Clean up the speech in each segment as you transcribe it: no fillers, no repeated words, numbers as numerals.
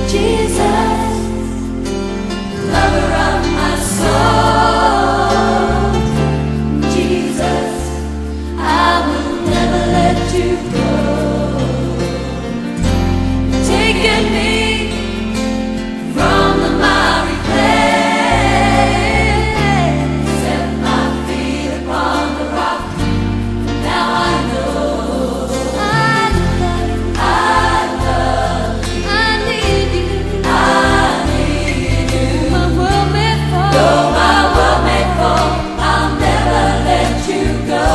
Jesus, lover of my soul. Jesus, I will never let you go. Taking me from the miry clay, set my feet upon the rock. Now I know I love you. I need you. My world may fall. Though my world may fall, I'll never let you go.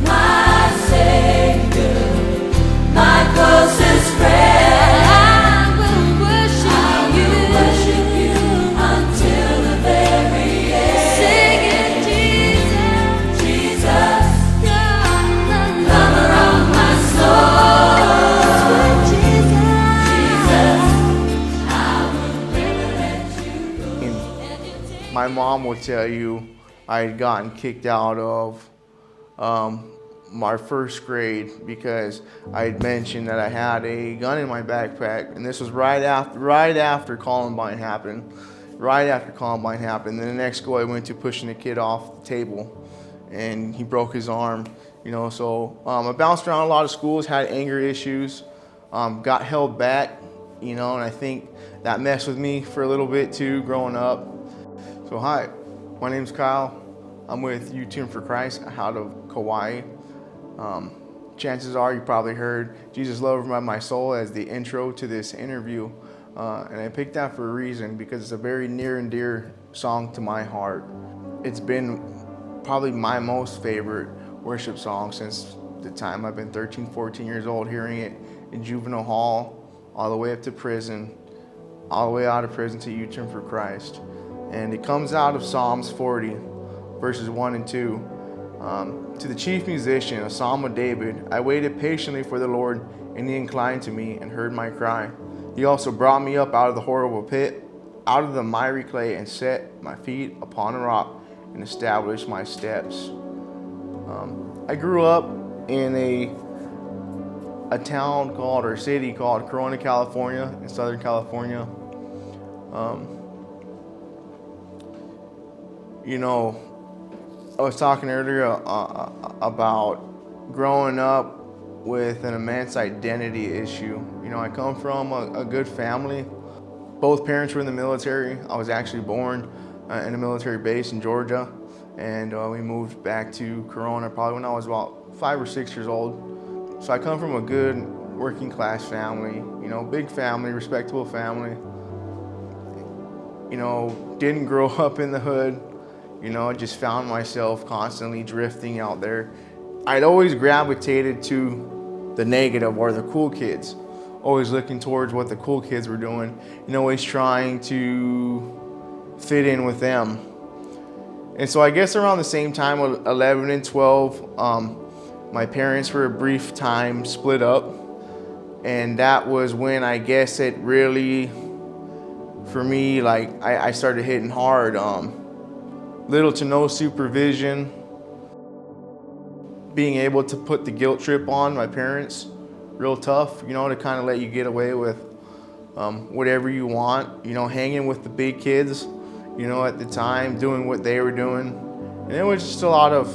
My Savior, my closest friend. I will worship you until the very end. Sing it, Jesus, Jesus, lover of my soul. Jesus, I will never let you go. My mom will tell you I had gotten kicked out of my first grade because I had mentioned that I had a gun in my backpack, and this was right after Columbine happened. Right after Columbine happened. Then the next school I went to, pushing a kid off the table, and he broke his arm. So I bounced around a lot of schools, had anger issues, got held back, and I think that messed with me for a little bit too, growing up. So hi, my name's Kyle. I'm with U-Turn for Christ out of Kauai. Chances are you probably heard Jesus Lover of My Soul as the intro to this interview. And I picked that for a reason, because it's a very near and dear song to my heart. It's been probably my most favorite worship song since the time I've been 13, 14 years old, hearing it in juvenile hall, all the way up to prison, all the way out of prison to U-Turn for Christ. And it comes out of Psalms 40, verses 1 and 2. To the chief musician, a psalm of David, I waited patiently for the Lord, and he inclined to me and heard my cry. He also brought me up out of the horrible pit, out of the miry clay, and set my feet upon a rock and established my steps. I grew up in a town called, or city called Corona, California, in Southern California. I was talking earlier about growing up with an immense identity issue. I come from a good family. Both parents were in the military. I was actually born in a military base in Georgia, and we moved back to Corona probably when I was about 5 or 6 years old. So I come from a good working class family, big family, respectable family. Didn't grow up in the hood. I just found myself constantly drifting out there. I'd always gravitated to the negative, or the cool kids. Always looking towards what the cool kids were doing, and always trying to fit in with them. And so I guess around the same time, 11 and 12, my parents for a brief time split up. And that was when I guess it really, for me, I started hitting hard. Little to no supervision, being able to put the guilt trip on my parents, real tough, to kind of let you get away with whatever you want, hanging with the big kids, at the time, doing what they were doing. And it was just a lot of,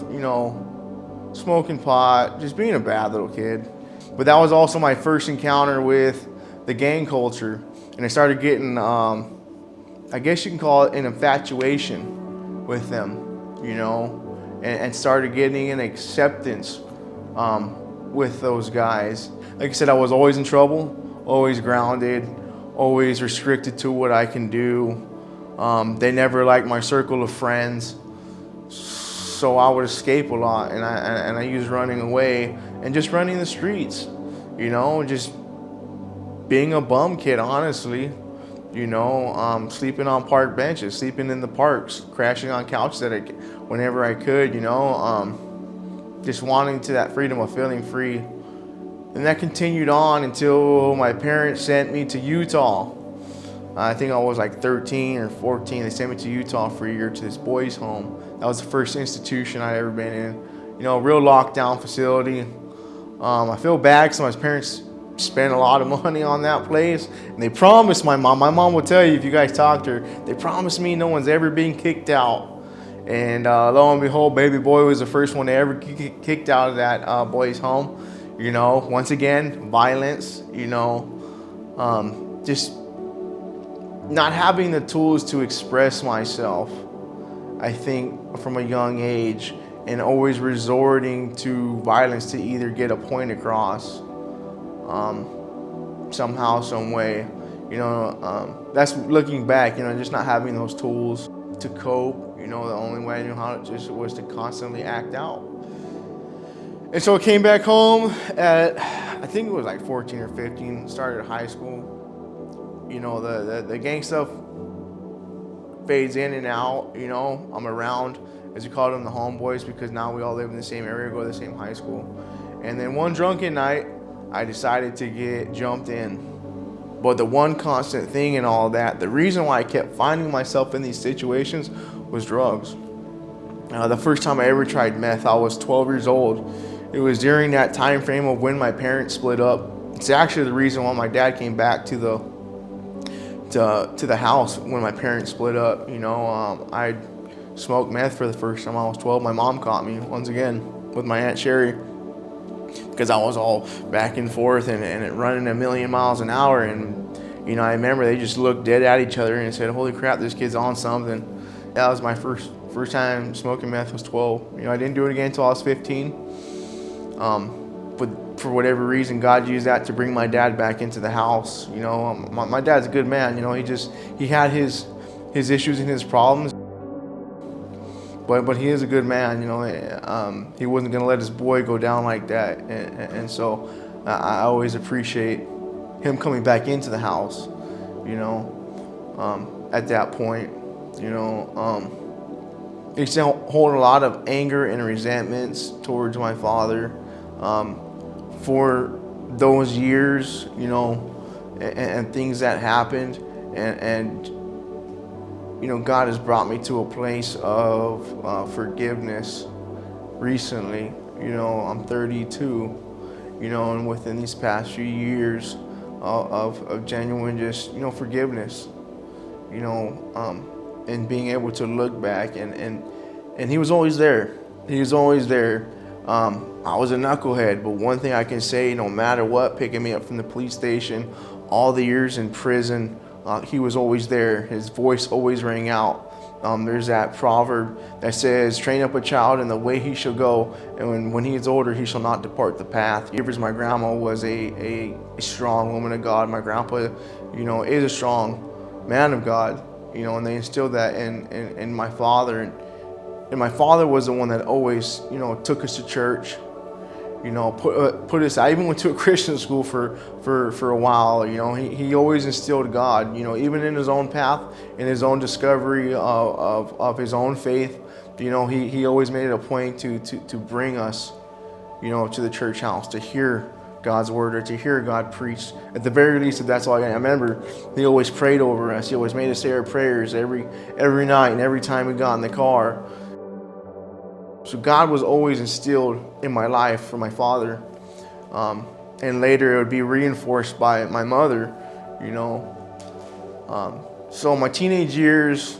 smoking pot, just being a bad little kid. But that was also my first encounter with the gang culture. And I started getting, I guess you can call it an infatuation with them, and started getting an acceptance with those guys. Like I said, I was always in trouble, always grounded, always restricted to what I can do. They never liked my circle of friends, so I would escape a lot, and I used running away and just running the streets, just being a bum kid, honestly. Sleeping on park benches, sleeping in the parks, crashing on couches whenever I could, just wanting to that freedom of feeling free. And that continued on until my parents sent me to Utah. I think I was like 13 or 14. They sent me to Utah for a year to this boys' home. That was the first institution I'd ever been in. Real lockdown facility. I feel bad because my parents spent a lot of money on that place. And they promised my mom will tell you if you guys talk to her, they promised me no one's ever been kicked out. And lo and behold, baby boy was the first one to ever get kicked out of that boy's home. You know, once again, violence, you know, just not having the tools to express myself, I think, from a young age, and always resorting to violence to either get a point across somehow, some way. You know, that's looking back, you know, just not having those tools to cope. You know, the only way I knew how to just was to constantly act out. And so I came back home at, I think it was like 14 or 15, started high school. You know, the gang stuff fades in and out, you know. I'm around, as you call them, the homeboys, because now we all live in the same area, go to the same high school. And then one drunken night, I decided to get jumped in. But the one constant thing in all that, the reason why I kept finding myself in these situations was drugs. The first time I ever tried meth, I was 12 years old. It was during that time frame of when my parents split up. It's actually the reason why my dad came back to the house when my parents split up. You know, I smoked meth for the first time I was 12. My mom caught me once again with my Aunt Sherry, because I was all back and forth and running a million miles an hour. And, you know, I remember they just looked dead at each other and said, holy crap, this kid's on something. That was my first time smoking meth, was 12. You know, I didn't do it again until I was 15. But for whatever reason, God used that to bring my dad back into the house. You know, my dad's a good man. You know, he had his issues and his problems. But he is a good man, you know. He wasn't going to let his boy go down like that. And so I always appreciate him coming back into the house, you know, at that point. You know, he still hold a lot of anger and resentments towards my father for those years, you know, and things that happened. And you know, God has brought me to a place of forgiveness recently. You know, I'm 32, you know, and within these past few years of genuine just, you know, forgiveness, you know, and being able to look back and he was always there. He was always there. I was a knucklehead, but one thing I can say, no matter what, picking me up from the police station, all the years in prison, he was always there. His voice always rang out. There's that proverb that says, train up a child in the way he shall go, and when he is older, he shall not depart the path. Because my grandma was a strong woman of God. My grandpa, you know, is a strong man of God, you know, and they instilled that in my father. And my father was the one that always, you know, took us to church. You know, put us. I even went to a Christian school for a while. You know, he always instilled God. You know, even in his own path, in his own discovery of his own faith. You know, he always made it a point to bring us, you know, to the church house to hear God's word or to hear God preach. At the very least, if that's all I got. I remember he always prayed over us. He always made us say our prayers every night and every time we got in the car. So God was always instilled in my life from my father. And later it would be reinforced by my mother, you know. So my teenage years,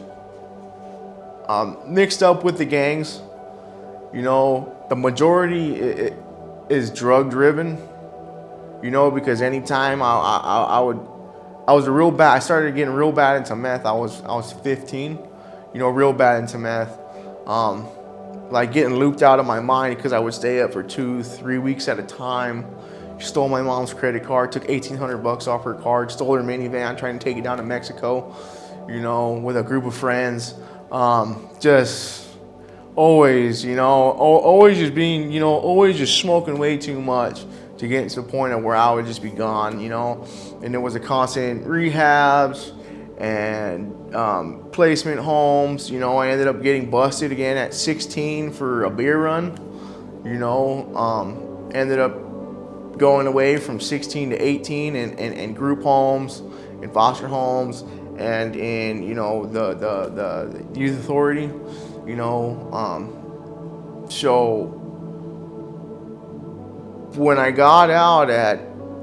mixed up with the gangs, you know, the majority is drug driven, you know, because anytime I started getting real bad into meth. I was 15, you know, real bad into meth. Like getting looped out of my mind because I would stay up for 2-3 weeks at a time. Stole my mom's credit card, took $1,800 off her card, stole her minivan, trying to take it down to Mexico, you know, with a group of friends. Just always, you know, always just being, you know, always just smoking way too much to get to the point of where I would just be gone, you know. And there was a constant rehabs and placement homes. You know, I ended up getting busted again at 16 for a beer run. You know, ended up going away from 16 to 18 in group homes, in foster homes, and in, you know, the youth authority. You know, so when I got out at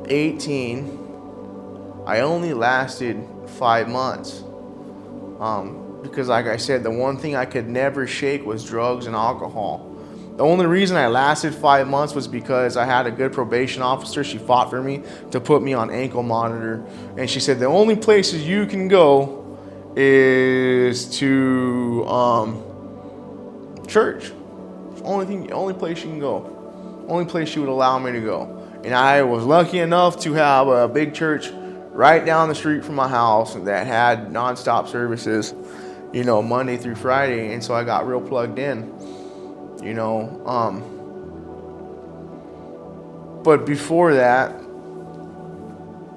18, I only lasted 5 months. Because like I said, the one thing I could never shake was drugs and alcohol. The only reason I lasted 5 months was because I had a good probation officer. She fought for me to put me on ankle monitor. And she said, the only places you can go is to church. Only place you can go. Only place she would allow me to go. And I was lucky enough to have a big church right down the street from my house that had nonstop services, Monday through Friday. And so I got real plugged in, but before that,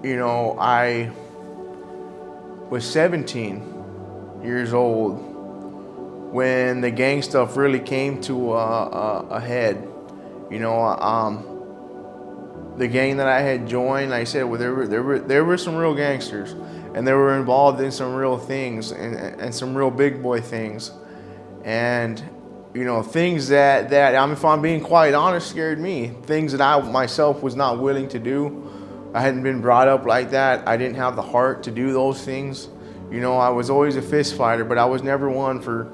I was 17 years old when the gang stuff really came to a head. The gang that I had joined, like I said, well, there were some real gangsters, and they were involved in some real things and some real big boy things, and things that if I'm being quite honest, scared me. Things that I myself was not willing to do. I hadn't been brought up like that. I didn't have the heart to do those things. I was always a fist fighter, but I was never one for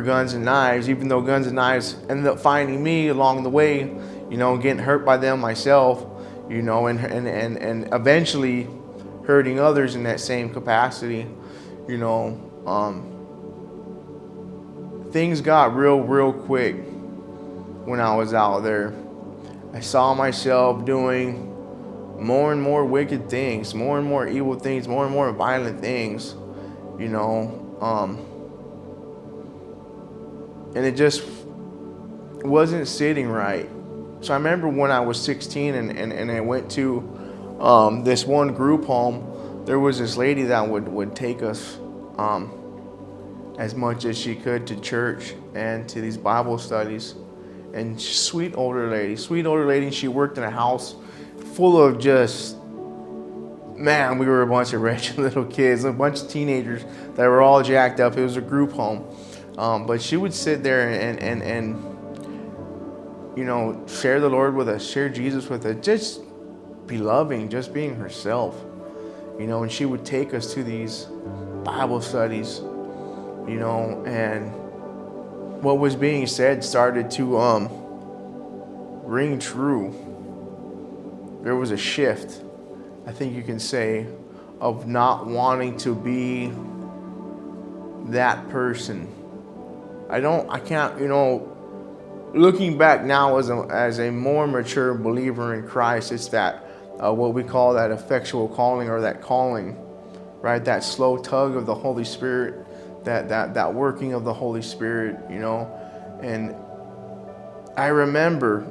guns and knives, even though guns and knives ended up finding me along the way, getting hurt by them myself, and eventually hurting others in that same capacity. Things got real quick when I was out there. I saw myself doing more and more wicked things, more and more evil things, more and more violent things, and it just wasn't sitting right. So I remember when I was 16 and I went to this one group home, there was this lady that would take us as much as she could to church and to these Bible studies. And sweet older lady, she worked in a house full of just, man, we were a bunch of wretched little kids, a bunch of teenagers that were all jacked up. It was a group home. But she would sit there and share the Lord with us, share Jesus with us, just be loving, just being herself, and she would take us to these Bible studies, and what was being said started to ring true. There was a shift, I think you can say, of not wanting to be that person. I can't, looking back now as a more mature believer in Christ, it's that what we call that effectual calling, or that calling, right? That slow tug of the Holy Spirit, that working of the Holy Spirit, And I remember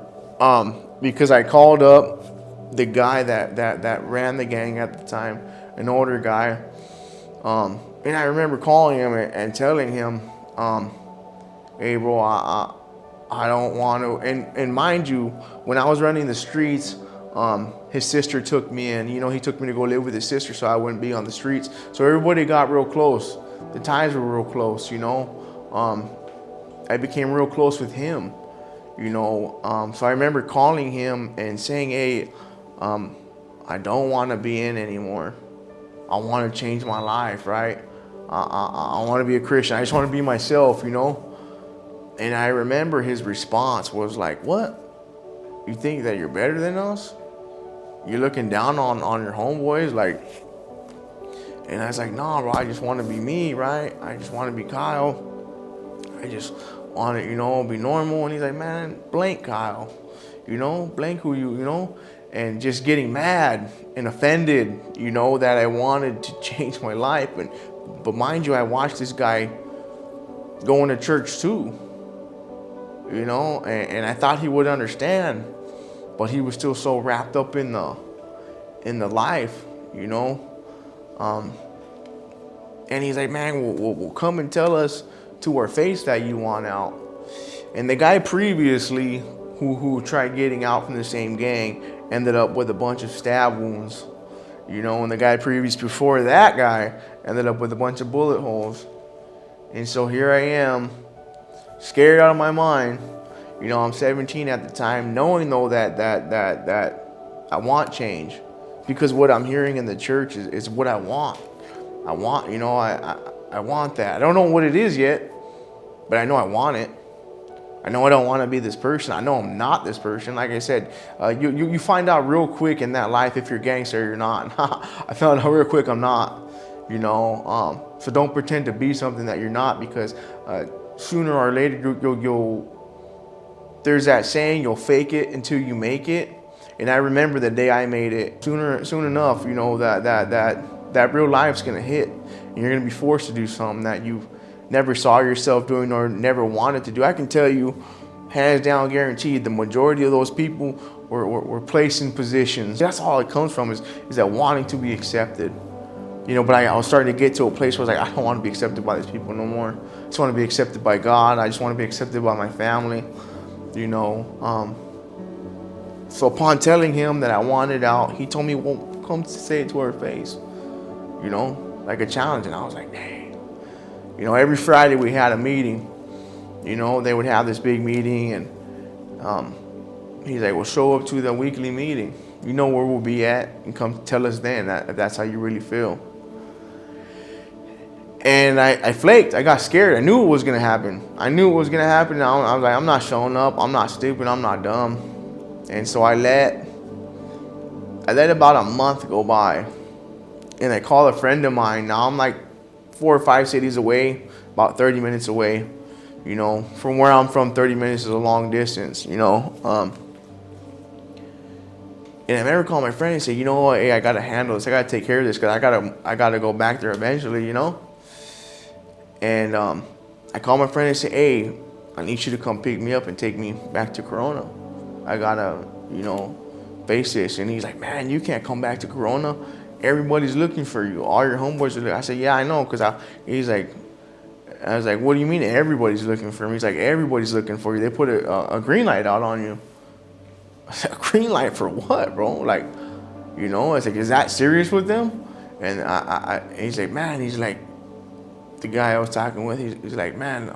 because I called up the guy that ran the gang at the time, an older guy, and I remember calling him and telling him, hey bro, I don't want to, and mind you, when I was running the streets, his sister took me in. He took me to go live with his sister so I wouldn't be on the streets. So everybody got real close. The ties were real close, I became real close with him, So I remember calling him and saying, hey, I don't want to be in anymore. I want to change my life, right? I want to be a Christian. I just want to be myself, And I remember his response was like, what? You think that you're better than us? You're looking down on your homeboys? And I was like, nah, bro, I just want to be me, right? I just want to be Kyle. I just want to, be normal. And he's like, man, blank Kyle. Blank who you. And just getting mad and offended, that I wanted to change my life. But mind you, I watched this guy going to church too. And I thought he would understand, but he was still so wrapped up in the life, and he's like, man, we'll come and tell us to our face that you want out. And the guy previously who tried getting out from the same gang ended up with a bunch of stab wounds, and the guy previous before that guy ended up with a bunch of bullet holes. And so here I am, scared out of my mind. I'm 17 at the time, knowing though that I want change, because what I'm hearing in the church is what I want. I want, I want that. I don't know what it is yet, but I know I want it. I know I don't want to be this person. I know I'm not this person. Like I said, you find out real quick in that life if you're a gangster or you're not. I found out real quick I'm not, So don't pretend to be something that you're not, because sooner or later there's that saying, you'll fake it until you make it. And I remember the day I made it. Soon enough, that real life's gonna hit, and you're gonna be forced to do something that you never saw yourself doing or never wanted to do. I can tell you, hands down, guaranteed, the majority of those people were placed in positions. That's all it comes from, is that wanting to be accepted. But I was starting to get to a place where I was like, I don't want to be accepted by these people no more. I just want to be accepted by God. I just want to be accepted by my family. So upon telling him that I wanted out, he told me, well, come say it to her face, like a challenge. And I was like, dang. Every Friday we had a meeting. They would have this big meeting, and he's like, well, show up to the weekly meeting. You know where we'll be at, and come tell us then if that's how you really feel. And I flaked. I got scared. I knew it was going to happen. I was like, I'm not showing up. I'm not stupid. I'm not dumb. And so I let about a month go by. And I called a friend of mine. Now I'm like 4 or 5 cities away, about 30 minutes away. From where I'm from, 30 minutes is a long distance, And I remember calling my friend and said, hey, I got to handle this. I got to take care of this, because I gotta go back there eventually, And I called my friend and said, hey, I need you to come pick me up and take me back to Corona. I got to, face this. And he's like, man, you can't come back to Corona. Everybody's looking for you. All your homeboys are looking. I said, yeah, I know. I was like, what do you mean everybody's looking for me? He's like, everybody's looking for you. They put a green light out on you. I said, a green light for what, bro? Like, I was like, is that serious with them? And he's like, man, the guy I was talking with, he's like, man,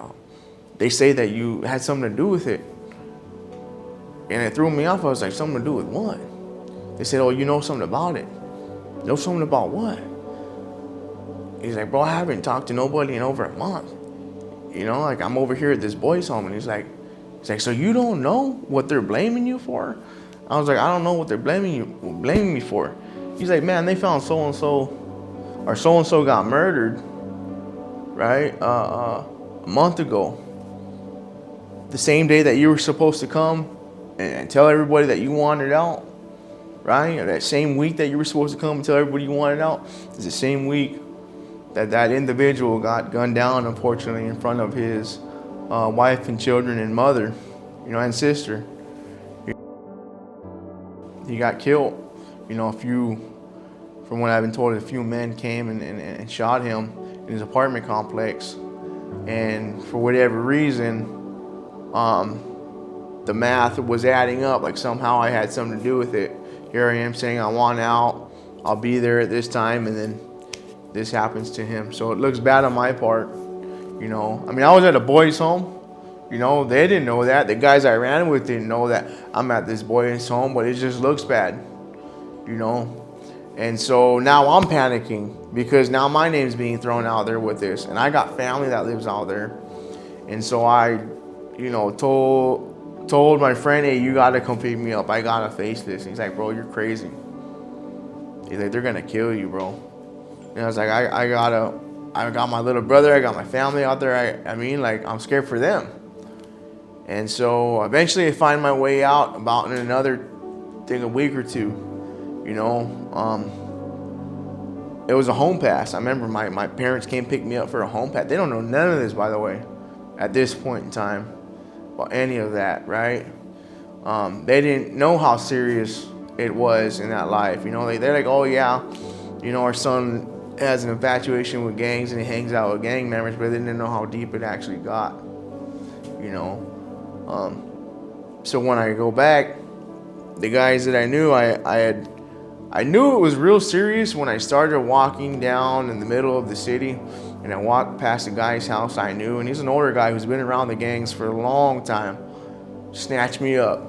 they say that you had something to do with it. And it threw me off. I was like, something to do with what? They said, oh, you know something about it. Know something about what? He's like, bro, I haven't talked to nobody in over a month. I'm over here at this boys' home. And he's like, so you don't know what they're blaming you for? I was like, I don't know what they're blaming me for. He's like, man, they found so-and-so, or so-and-so got murdered, right? A month ago. The same day that you were supposed to come and tell everybody that you wanted out, right? Or that same week that you were supposed to come and tell everybody you wanted out, is the same week that individual got gunned down, unfortunately, in front of his wife and children and mother, and sister. He got killed. From what I've been told, a few men came and shot him in his apartment complex. And for whatever reason, the math was adding up, like somehow I had something to do with it. Here I am saying I want out, I'll be there at this time, and then this happens to him. So it looks bad on my part, I was at a boys' home, they didn't know that. The guys I ran with didn't know that I'm at this boys' home, but it just looks bad, And so now I'm panicking, because now my name's being thrown out there with this, and I got family that lives out there. And so I, told my friend, hey, you gotta come pick me up. I gotta face this. And he's like, bro, you're crazy. He's like, they're gonna kill you, bro. And I was like, I got my little brother, I got my family out there. I'm scared for them. And so eventually I find my way out about in another a week or two. It was a home pass. I remember my parents came pick me up for a home pass. They don't know none of this, by the way, at this point in time, about any of that, right? They didn't know how serious it was in that life. They're like, oh yeah, our son has an infatuation with gangs and he hangs out with gang members, but they didn't know how deep it actually got. So when I go back, the guys that I knew, I knew it was real serious when I started walking down in the middle of the city, and I walked past a guy's house I knew, and he's an older guy who's been around the gangs for a long time. Snatched me up,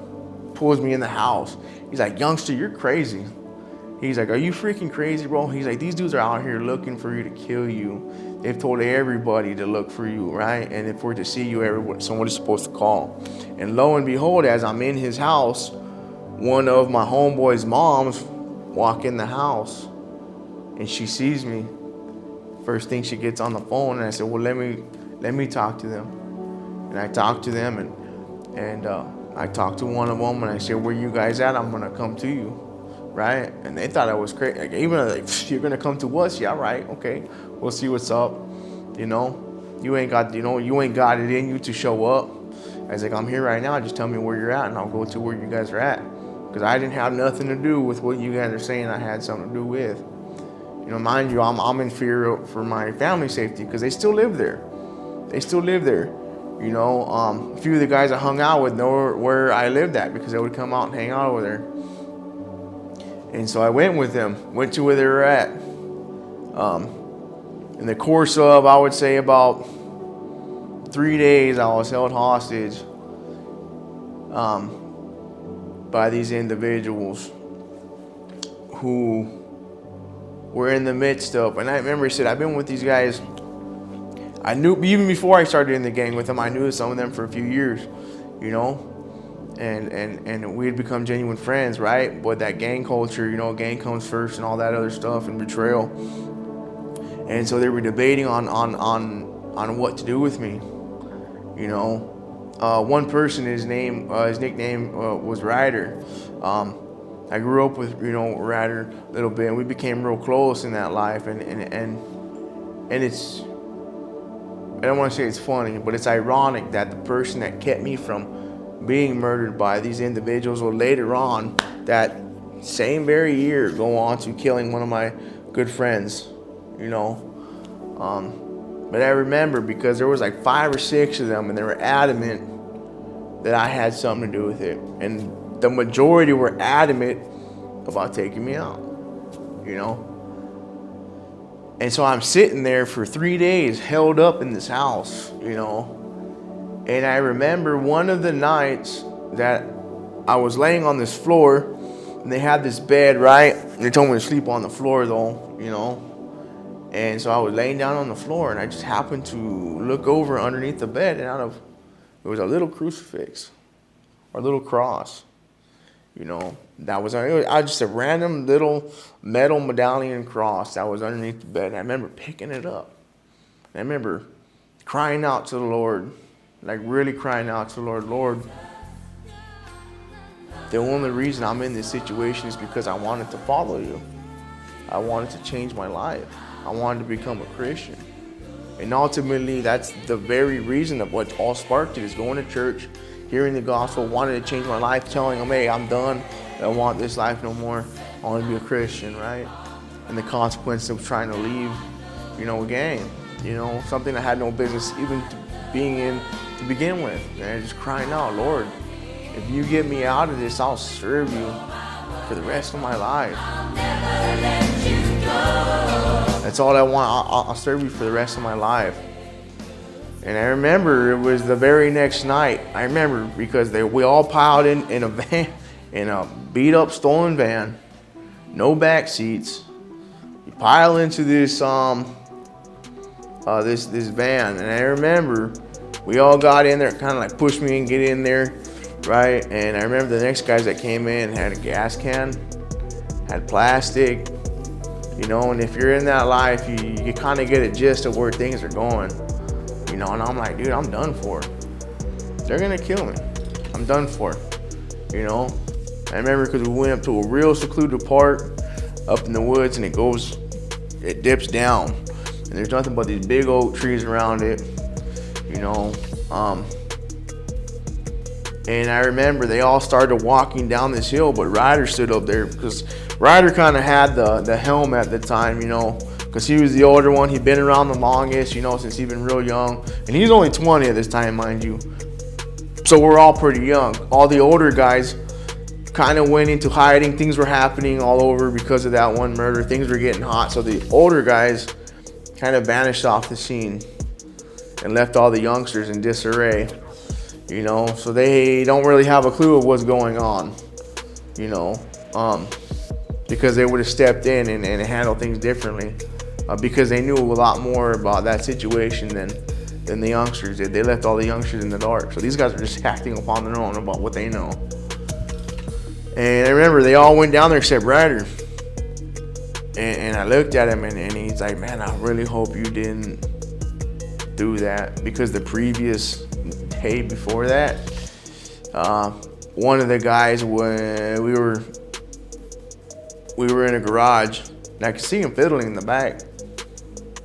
pulls me in the house, He's like, youngster, you're crazy. He's like, are you freaking crazy, bro? He's like, these dudes are out here looking for you to kill you. They've told everybody to look for you, right? And if we're to see you, somebody's supposed to call. And lo and behold, as I'm in his house, one of my homeboy's moms walk in the house, and she sees me. First thing, she gets on the phone, and I said, well, let me talk to them. And I talked to them, and I talked to one of them, and I said, where you guys at? I'm gonna come to you. Right? And they thought I was crazy. Like, even like, you're gonna come to us? Yeah, right. Okay, we'll see what's up. You know, you ain't got it in you to show up. I was like, I'm here right now. Just tell me where you're at, and I'll go to where you guys are at. Because I didn't have nothing to do with what you guys are saying I had something to do with. You know, mind you, I'm in fear for my family safety because they still live there. They still live there. You know, a few of the guys I hung out with know where I lived at because they would come out and hang out over there. And so I went with them, went to where they were at. In the course of, I would say, about 3 days, I was held hostage by these individuals who were in the midst of, and I remember I said, I've been with these guys. I knew, even before I started in the gang with them, I knew some of them for a few years, you know. And we had become genuine friends, right? But that gang culture, you know, gang comes first and all that other stuff and betrayal. And so they were debating on what to do with me, you know. One person, his nickname was Ryder. I grew up with, you know, Ryder a little bit, and we became real close in that life. And it's, I don't want to say it's funny, but it's ironic that the person that kept me from being murdered by these individuals will later on, that same very year, go on to killing one of my good friends, you know. But I remember because there was like 5 or 6 of them, and they were adamant that I had something to do with it. And the majority were adamant about taking me out, you know. And so I'm sitting there for 3 days held up in this house, you know. And I remember one of the nights that I was laying on this floor, and they had this bed, right? And they told me to sleep on the floor though, you know. And so I was laying down on the floor, and I just happened to look over underneath the bed, and it was a little crucifix or a little cross, you know. That was just a random little metal medallion cross that was underneath the bed. And I remember picking it up. And I remember crying out to the Lord. Like really crying out to the Lord, Lord, the only reason I'm in this situation is because I wanted to follow you. I wanted to change my life. I wanted to become a Christian. And ultimately, that's the very reason of what all sparked it, is going to church, hearing the gospel, wanting to change my life, telling them, hey, I'm done. I don't want this life no more. I want to be a Christian, right? And the consequence of trying to leave, you know, a gang, you know, something I had no business even being in to begin with. And just crying out, Lord, if you get me out of this, I'll serve you for the rest of my life. That's all I want. I'll serve you for the rest of my life. And I remember it was the very next night. I remember because we all piled in a van, in a beat up stolen van, no back seats. You pile into this this van, and I remember we all got in there, kind of like pushed me and get in there, right? And I remember the next guys that came in had a gas can, had plastic, you know. And if you're in that life, you kind of get a gist of where things are going, you know. And I'm like, dude, I'm done for. They're gonna kill me. I'm done for, you know. I remember because we went up to a real secluded part up in the woods, and it dips down, and there's nothing but these big oak trees around it, you know. And I remember they all started walking down this hill, but Ryder stood up there because Ryder kind of had the helm at the time, you know, because he was the older one. He'd been around the longest, you know, since he'd been real young. And he's only 20 at this time, mind you. So we're all pretty young. All the older guys kind of went into hiding. Things were happening all over because of that one murder. Things were getting hot. So the older guys kind of vanished off the scene and left all the youngsters in disarray, you know. So they don't really have a clue of what's going on. you know, because they would have stepped in and handled things differently, because they knew a lot more about that situation than the youngsters did. They left all the youngsters in the dark. So these guys are just acting upon their own about what they know. And I remember they all went down there except Ryder. And I looked at him and he's like, man, I really hope you didn't do that, because the previous day before that, one of the guys, when we were in a garage, and I could see him fiddling in the back.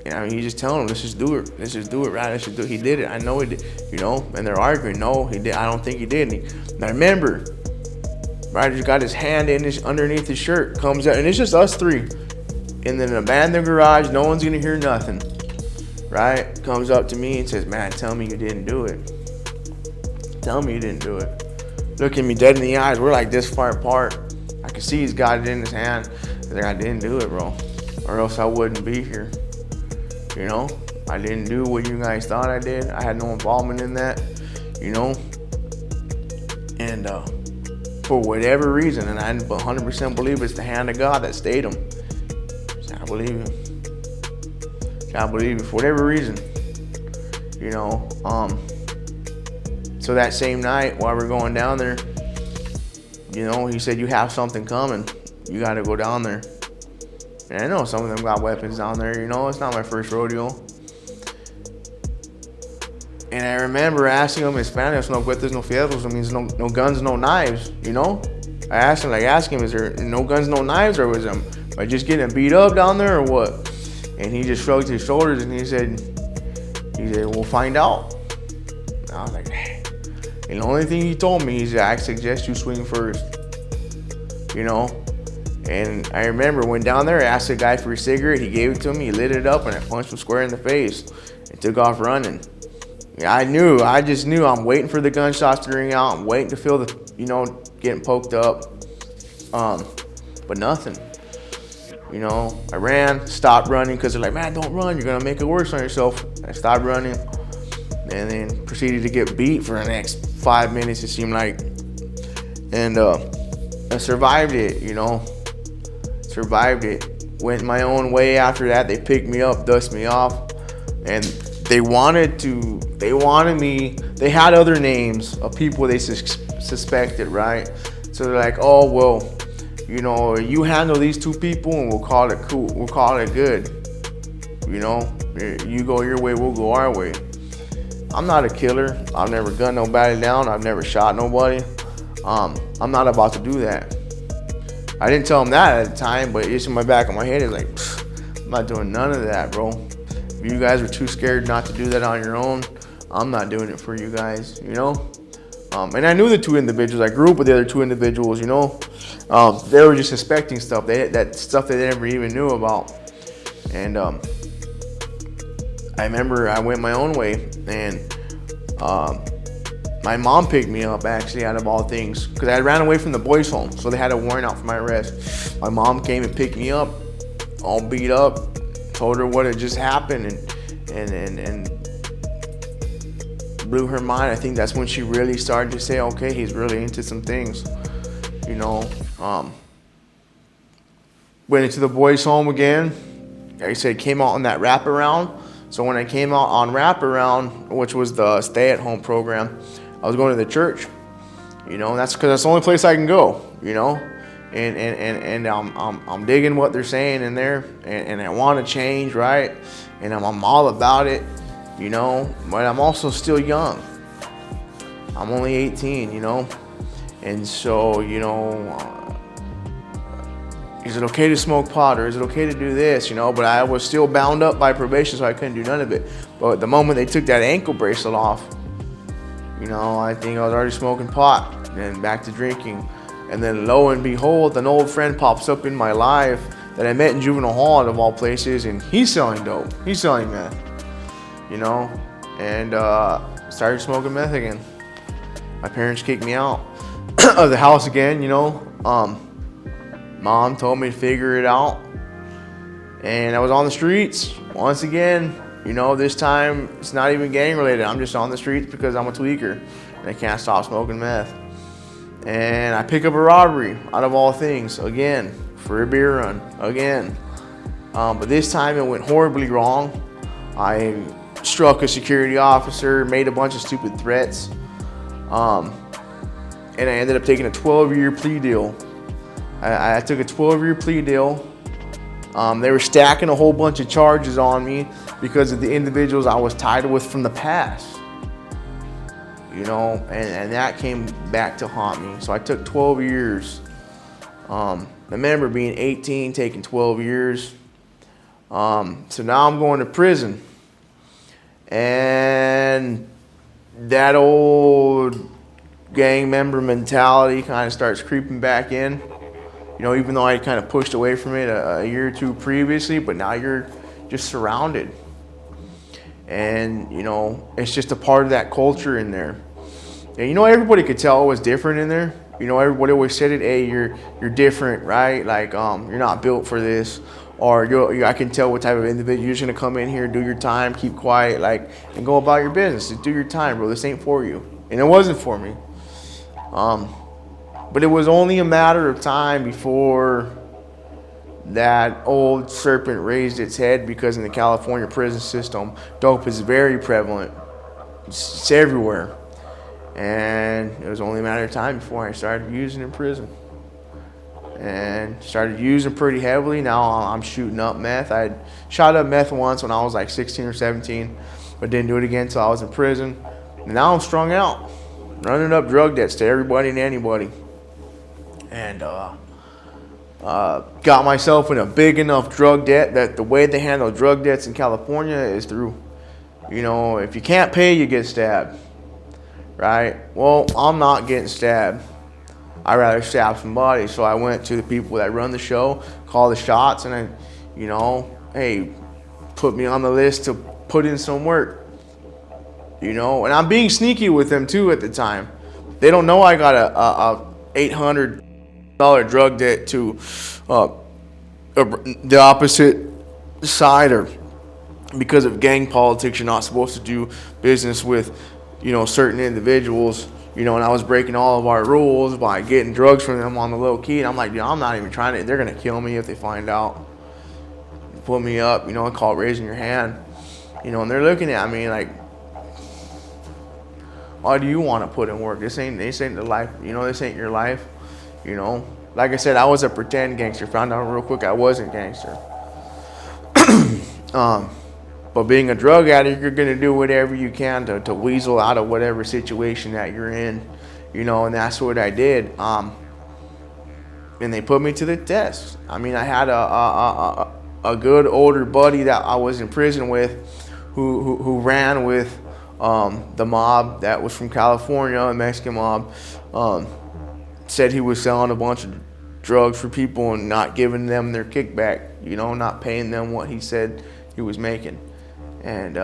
And I mean, he's just telling him, let's just do it, right? Let's just do it. He did it. I know he did, you know. And they're arguing, no, he did. I don't think he did. And I remember, Ryder's got his hand underneath his shirt, comes out, and it's just us three in an abandoned garage. No one's gonna hear nothing, right? Comes up to me and says, man, tell me you didn't do it. Tell me you didn't do it. Looking me dead in the eyes. We're like this far apart. I can see he's got it in his hand. He's like, I didn't do it, bro, or else I wouldn't be here. You know, I didn't do what you guys thought I did. I had no involvement in that, you know. And for whatever reason, and I 100% believe it's the hand of God that stayed him. I believe you. I believe you for whatever reason, you know. So that same night while we're going down there, you know, he said, you have something coming. You got to go down there. And I know some of them got weapons down there, you know. It's not my first rodeo. And I remember asking him in Spanish, no cuetes, no fierros. It means no guns, no knives, you know. I asked him, is there no guns, no knives, or was am I just getting beat up down there or what? And he just shrugged his shoulders and he said, we'll find out. And I was like, hey. And the only thing he told me is, I suggest you swing first, you know. And I remember went down there, I asked the guy for a cigarette, he gave it to me, he lit it up, and I punched him square in the face and took off running. I just knew I'm waiting for the gunshots to ring out, I'm waiting to feel the, you know, getting poked up, but nothing. You know, I ran, stopped running, because they're like, man, don't run, you're gonna make it worse on yourself. I stopped running, and then proceeded to get beat for the next 5 minutes, it seemed like. And I survived it, you know. Survived it. Went my own way after that. They picked me up, dusted me off, and they had other names of people they suspected, right? So they're like, oh, well, you know, you handle these two people and we'll call it cool. We'll call it good. You know, you go your way, we'll go our way. I'm not a killer. I've never gunned nobody down. I've never shot nobody. I'm not about to do that. I didn't tell them that at the time, but it's in my back of my head. It's like, I'm not doing none of that, bro. If you guys were too scared not to do that on your own, I'm not doing it for you guys, you know? And I knew the two individuals. I grew up with the other two individuals, you know? They were just suspecting stuff. That stuff they never even knew about. And I remember I went my own way, and my mom picked me up, actually, out of all things, because I ran away from the boys' home, so they had a warrant out for my arrest. My mom came and picked me up, all beat up, told her what had just happened, and blew her mind. I think that's when she really started to say, okay, he's really into some things, you know. Went into the boys' home again. Like I said, came out on that wraparound. So when I came out on wraparound, which was the stay-at-home program, I was going to the church, you know. That's because that's the only place I can go, you know. And I'm digging what they're saying in there, and I want to change, right? And I'm all about it, you know. But I'm also still young. I'm only 18, you know. And so, you know, is it okay to smoke pot, or is it okay to do this, you know? But I was still bound up by probation, so I couldn't do none of it. But the moment they took that ankle bracelet off, you know, I think I was already smoking pot, and back to drinking. And then lo and behold, an old friend pops up in my life that I met in juvenile hall, of all places, and he's selling dope. He's selling meth, you know, and started smoking meth again. My parents kicked me out of the house again, you know. Mom told me to figure it out, and I was on the streets once again. You know, this time it's not even gang related. I'm just on the streets because I'm a tweaker and I can't stop smoking meth. And I pick up a robbery out of all things again for a beer run again. But this time it went horribly wrong. I struck a security officer, made a bunch of stupid threats, and I ended up taking a 12-year plea deal. I took a 12-year plea deal. They were stacking a whole bunch of charges on me because of the individuals I was tied with from the past. You know, and that came back to haunt me. So I took 12 years. I remember being 18, taking 12 years. So now I'm going to prison. And that old gang member mentality kind of starts creeping back in. You know, even though I kind of pushed away from it a year or two previously, but now you're just surrounded. And, you know, it's just a part of that culture in there. And, you know, everybody could tell it was different in there. You know, everybody always said it, hey, you're different, right? Like, you're not built for this. Or I can tell what type of individual you're just going to come in here, do your time, keep quiet, like, and go about your business. Just do your time, bro. This ain't for you. And it wasn't for me. But it was only a matter of time before that old serpent raised its head, because in the California prison system, dope is very prevalent. It's everywhere. And it was only a matter of time before I started using in prison. And started using pretty heavily. Now I'm shooting up meth. I shot up meth once when I was like 16 or 17, but didn't do it again until I was in prison. And now I'm strung out, running up drug debts to everybody and anybody. And got myself in a big enough drug debt that the way they handle drug debts in California is through, you know, if you can't pay, you get stabbed, right? Well, I'm not getting stabbed. I'd rather stab somebody. So I went to the people that run the show, call the shots, and I, you know, hey, put me on the list to put in some work, you know. And I'm being sneaky with them too at the time. They don't know I got a $800 drug debt to the opposite side, or because of gang politics, you're not supposed to do business with, you know, certain individuals, you know, and I was breaking all of our rules by getting drugs from them on the low key. And I'm like, dude, I'm not even trying to, they're going to kill me if they find out. Put me up, you know, and call it raising your hand, you know, and they're looking at me like, why do you want to put in work? This ain't the life, you know, this ain't your life, you know. Like I said, I was a pretend gangster. Found out real quick I wasn't gangster. But being a drug addict, you're going to do whatever you can to weasel out of whatever situation that you're in, you know, and that's what I did. And they put me to the test. I mean, I had a good older buddy that I was in prison with who ran with the mob that was from California, a Mexican mob. Said he was selling a bunch of drugs for people and not giving them their kickback, you know, not paying them what he said he was making. And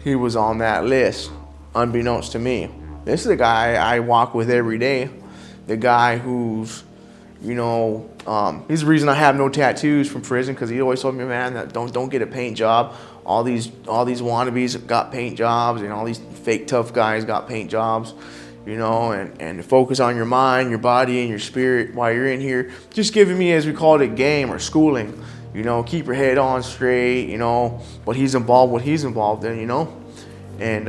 he was on that list, unbeknownst to me. This is the guy I walk with every day. The guy who's, you know, he's the reason I have no tattoos from prison, because he always told me, man, that don't get a paint job. All these wannabes got paint jobs, and all these fake tough guys got paint jobs. You know, and focus on your mind, your body, and your spirit while you're in here. Just giving me, as we called it, game or schooling. You know, keep your head on straight, you know, what he's involved in, you know. And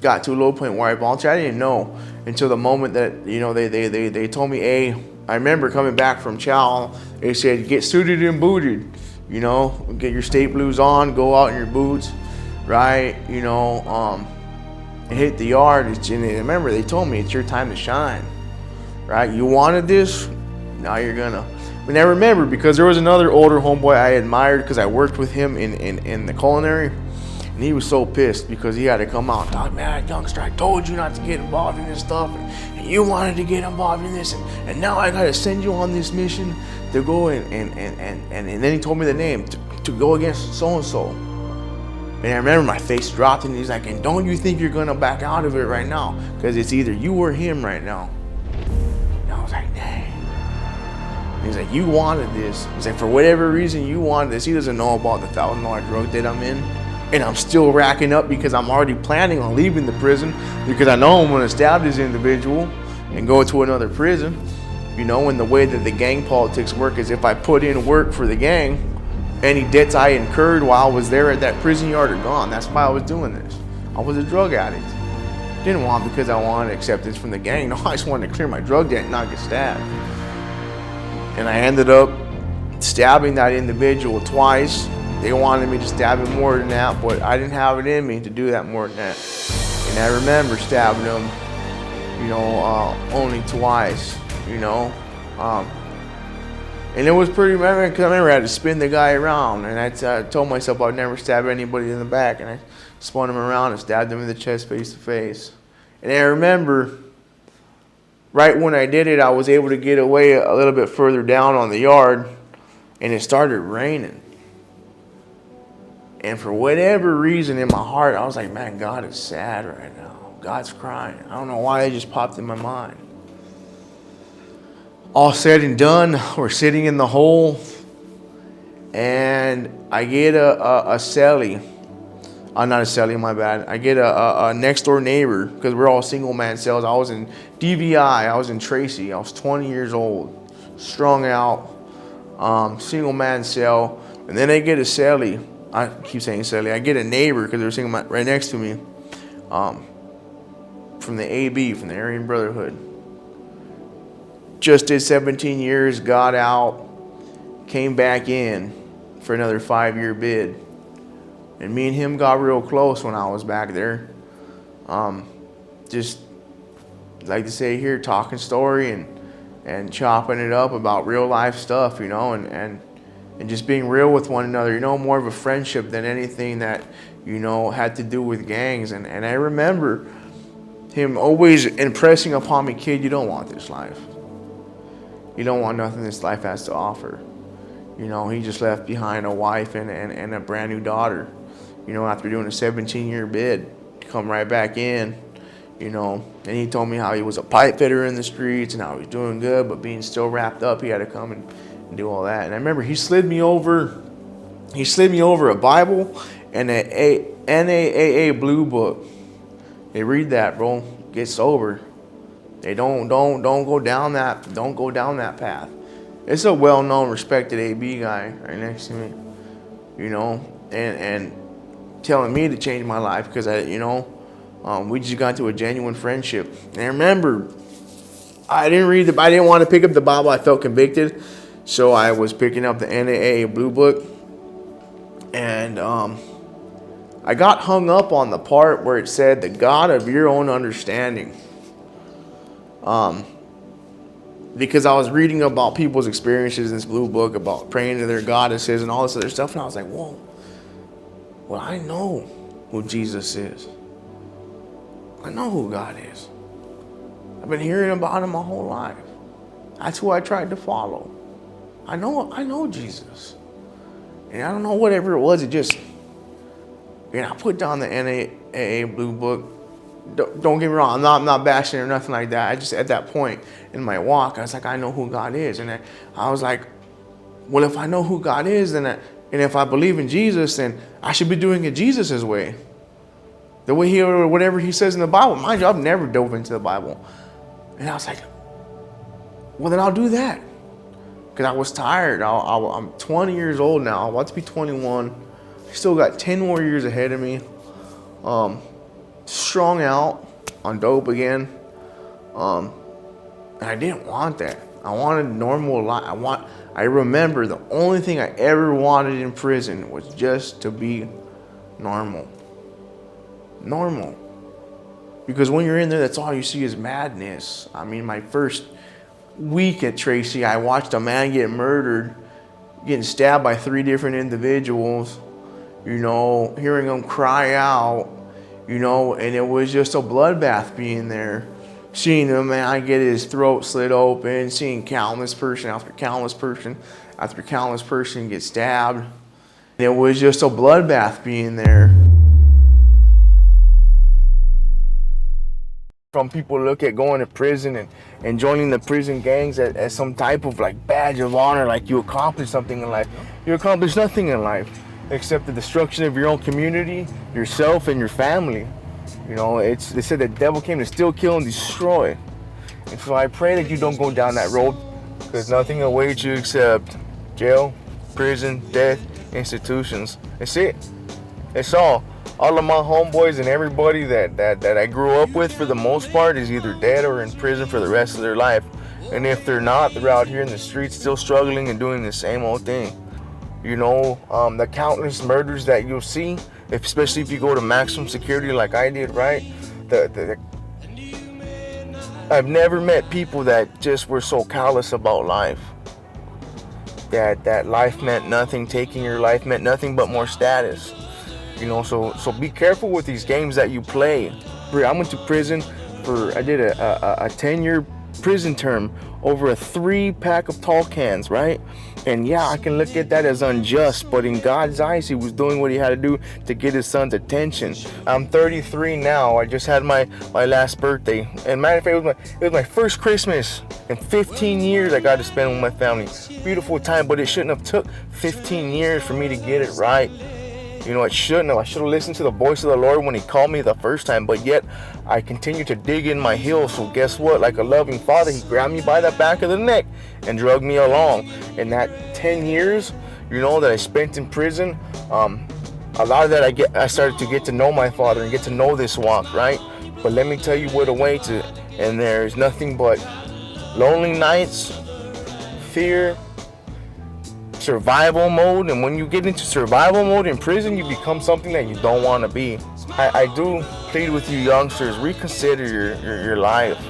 got to a low point where I volunteered. I didn't know until the moment that, you know, they told me, hey, I remember coming back from chow, they said, get suited and booted, you know, get your state blues on, go out in your boots, right, you know, hit the yard. And remember, they told me it's your time to shine, right? You wanted this, now you're gonna. And I remember, because there was another older homeboy I admired because I worked with him in the culinary, and he was so pissed because he had to come out and talk, man, youngster, I told you not to get involved in this stuff, and you wanted to get involved in this, and now I gotta send you on this mission to go and then he told me the name to go against so and so. And I remember my face dropped, and he's like, and don't you think you're gonna back out of it right now? Because it's either you or him right now. And I was like, dang. And he's like, you wanted this. He's like, for whatever reason you wanted this. He doesn't know about the $1,000 drug debt I'm in. And I'm still racking up because I'm already planning on leaving the prison, because I know I'm gonna stab this individual, and go to another prison. You know, and the way that the gang politics work is if I put in work for the gang, any debts I incurred while I was there at that prison yard are gone. That's why I was doing this. I was a drug addict. Didn't want because I wanted acceptance from the gang. No, I just wanted to clear my drug debt and not get stabbed. And I ended up stabbing that individual twice. They wanted me to stab him more than that, but I didn't have it in me to do that more than that. And I remember stabbing him, you know, only twice, you know. And it was pretty, because I remember I had to spin the guy around, and I told myself I'd never stab anybody in the back, and I spun him around and stabbed him in the chest face to face. And I remember right when I did it, I was able to get away a little bit further down on the yard, and it started raining. And for whatever reason in my heart, I was like, man, God is sad right now. God's crying. I don't know why it just popped in my mind. All said and done, we're sitting in the hole, and I get a cellie. Not a cellie, my bad. I get a next door neighbor, because we're all single man cells. I was in DVI, I was in Tracy. I was 20 years old, strung out, single man cell. And then I get a cellie. I keep saying cellie. I get a neighbor, because they're single man right next to me, from the AB, from the Aryan Brotherhood. Just did 17 years, got out, came back in for another 5-year bid. And me and him got real close when I was back there. Just like to say here, talking story and chopping it up about real life stuff, you know, and just being real with one another, you know, more of a friendship than anything that, you know, had to do with gangs. And I remember him always impressing upon me, kid, you don't want this life. You don't want nothing this life has to offer. You know, he just left behind a wife and a brand new daughter, you know, after doing a 17-year bid to come right back in, you know. And he told me how he was a pipe fitter in the streets and how he was doing good, but being still wrapped up, he had to come and do all that. And I remember he slid me over a Bible and a NAAA blue book. Hey, read that, bro. Get sober. They don't go down that path. It's a well-known, respected AB guy right next to me, you know, and telling me to change my life because we just got into a genuine friendship. And I remember I didn't want to pick up the Bible. I felt convicted, so I was picking up the NAAA blue book, and I got hung up on the part where it said the God of your own understanding. Because I was reading about people's experiences in this blue book about praying to their goddesses and all this other stuff, and I was like, whoa, well, I know who Jesus is. I know who God is. I've been hearing about him my whole life. That's who I tried to follow. I know Jesus. And I don't know whatever it was, it just, I put down the NAAA blue book. Don't get me wrong, I'm not bashing or nothing like that. I just, at that point in my walk, I was like, I know who God is. And I was like, well, if I know who God is, and if I believe in Jesus, then I should be doing it Jesus' way. The way he, or whatever he says in the Bible. Mind you, I've never dove into the Bible. And I was like, well, then I'll do that. Because I was tired. I'm 20 years old now. I'm about to be 21. I still got 10 more years ahead of me. Strung out on dope again. And I didn't want that. I wanted a normal life. I remember the only thing I ever wanted in prison was just to be normal. Normal. Because when you're in there, that's all you see is madness. I mean, my first week at Tracy, I watched a man get murdered, getting stabbed by 3 different individuals, hearing them cry out, and it was just a bloodbath being there. Seeing a man get his throat slit open, seeing countless person after countless person after countless person get stabbed. It was just a bloodbath being there. From people look at going to prison and joining the prison gangs as some type of like badge of honor, like you accomplished something in life. You accomplished nothing in life except the destruction of your own community, yourself, and your family. They said the devil came to steal, kill, and destroy. And so I pray that you don't go down that road, because nothing awaits you except jail, prison, death, institutions. That's it. That's all. All of my homeboys and everybody that I grew up with, for the most part, is either dead or in prison for the rest of their life. And if they're not, they're out here in the streets still struggling and doing the same old thing. You know, the countless murders that you'll see, especially if you go to maximum security like I did, right? I've never met people that just were so callous about life. That life meant nothing, taking your life meant nothing but more status. You know, so be careful with these games that you play. I went to prison I did a 10-year prison term over a 3-pack of tall cans, right? And yeah, I can look at that as unjust, but in God's eyes, he was doing what he had to do to get his son's attention. I'm 33 now. I just had my last birthday. And matter of fact, it was my first Christmas in 15 years I got to spend with my family. Beautiful time, but it shouldn't have took 15 years for me to get it right. You know, it shouldn't have. I should have listened to the voice of the Lord when he called me the first time, but yet I continued to dig in my heels. So guess what? Like a loving father, he grabbed me by the back of the neck and dragged me along. And that 10 years, you know, that I spent in prison, a lot of that I started to get to know my father and get to know this walk, right? But let me tell you what awaits it. And there's nothing but lonely nights, fear, survival mode. And when you get into survival mode in prison, you become something that you don't want to be. I do plead with you youngsters, reconsider your life.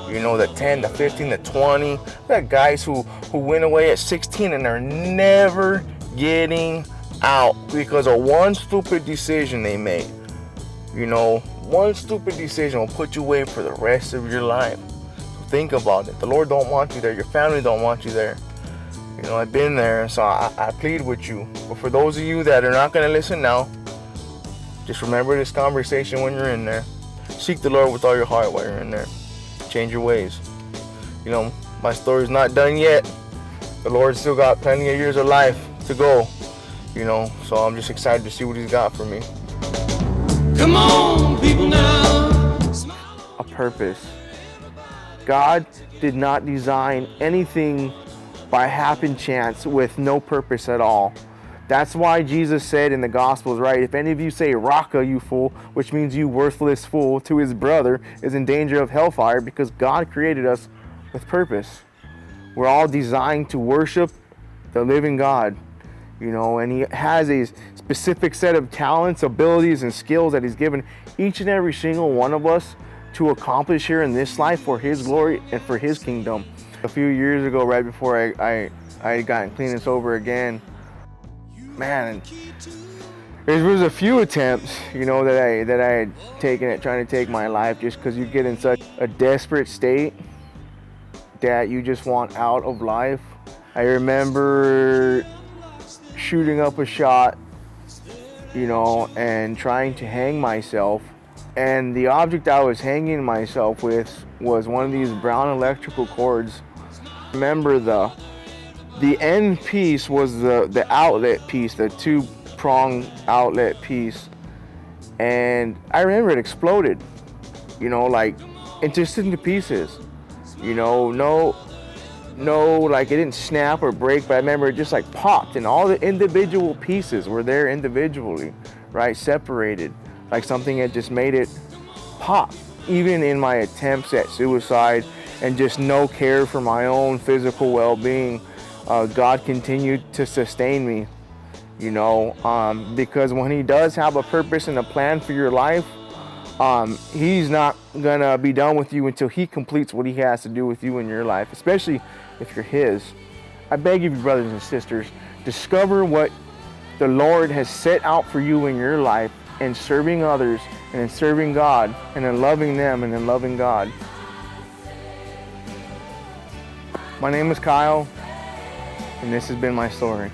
You know, the 10, the 15, the 20. Got guys who went away at 16 and are never getting out because of one stupid decision they made. You know, one stupid decision will put you away for the rest of your life. So think about it. The Lord don't want you there. Your family don't want you there. You know, I've been there, so I plead with you. But for those of you that are not going to listen now, just remember this conversation when you're in there. Seek the Lord with all your heart while you're in there. Change your ways. You know, my story's not done yet. The Lord's still got plenty of years of life to go. You know, so I'm just excited to see what he's got for me. Come on, people now. A purpose. God did not design anything by happen chance with no purpose at all. That's why Jesus said in the Gospels, right? If any of you say "Raka, you fool," which means you worthless fool, to his brother, is in danger of hellfire, because God created us with purpose. We're all designed to worship the living God, you know, and he has a specific set of talents, abilities, and skills that he's given each and every single one of us to accomplish here in this life for his glory and for his kingdom. A few years ago, right before I had gotten clean and sober again, man, there was a few attempts, you know, that I had taken at trying to take my life, just because you get in such a desperate state that you just want out of life. I remember shooting up a shot, you know, and trying to hang myself. And the object I was hanging myself with was one of these brown electrical cords. Remember, the end piece was the outlet piece, the 2-prong outlet piece. And I remember it exploded, you know, like, it just into pieces. You know, no, like, it didn't snap or break, but I remember it just like popped, and all the individual pieces were there individually, right, separated, like something had just made it pop. Even in my attempts at suicide and just no care for my own physical well-being, God continued to sustain me, you know, because when he does have a purpose and a plan for your life, he's not gonna be done with you until he completes what he has to do with you in your life, especially if you're his. I beg of you, brothers and sisters, discover what the Lord has set out for you in your life, in serving others and in serving God and in loving them and in loving God. My name is Kyle, and this has been my story.